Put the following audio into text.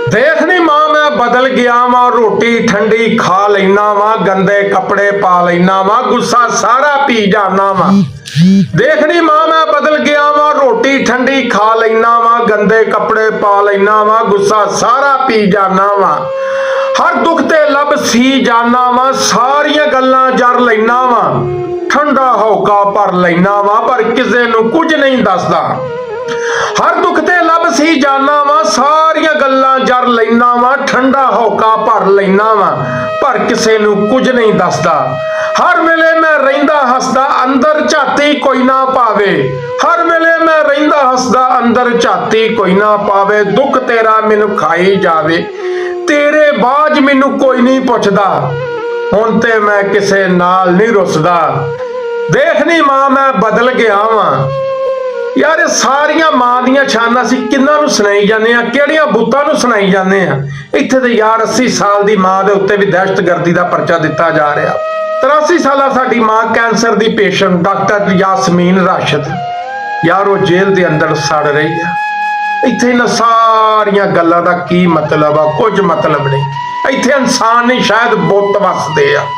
देख नी मां मैं बदल गया वा, रोटी ठंडी खा लेना वा, गंदे कपड़े पा लेना वा, गुस्सा सारा पी जाना वा। देख नी मां मैं बदल गया वा, रोटी ठंडी खा लेना वा, गंदे कपड़े पा लेना वा, गुस्सा सारा पी जाना वा। हर दुख ते लब सी जाना वा, सारियां गल्लां जर लेना वा, ठंडा होका भर लेना वा, पर किसे नूं कुछ नहीं दसदा। हर दुख ते लब सी जाना वा, सारियां गल्लां जर लेना वा, ठंडा होका भर लेना वा, पर किसे नूं कुछ नहीं दसदा। हर वेले मैं रहिंदा हसदा, अंदर झाती कोई ना पावे। हर वेले मैं रहिंदा हसदा, अंदर झाती कोई ना पावे। दुख तेरा मैनू खाई जावे, तेरे बाज मैनू कोई नहीं पुछदा। हुण ते मैं किसे नाल नहीं रुसदा। देख नी मां मैं बदल गया वां। यार सारियां मां दियां शानां सी किन्हां नूं सुणाई जाने आ, किहड़ियां बुतां नूं सुणाई जाने आ। इत्थे ते यार 80 साल दी मां दे उत्ते भी दहशतगर्दी दा पर्चा दिता जा रहा। 83 साला साडी मां कैंसर दी पेशेंट डॉक्टर यासमीन राशिद, यार वो जेल दे अंदर सड़ रही है। इत्थे इन्हां सारियां गल्लां दा की मतलब आ? कुछ मतलब नहीं। इत्थे इंसान नहीं शायद बुत वसदे आ।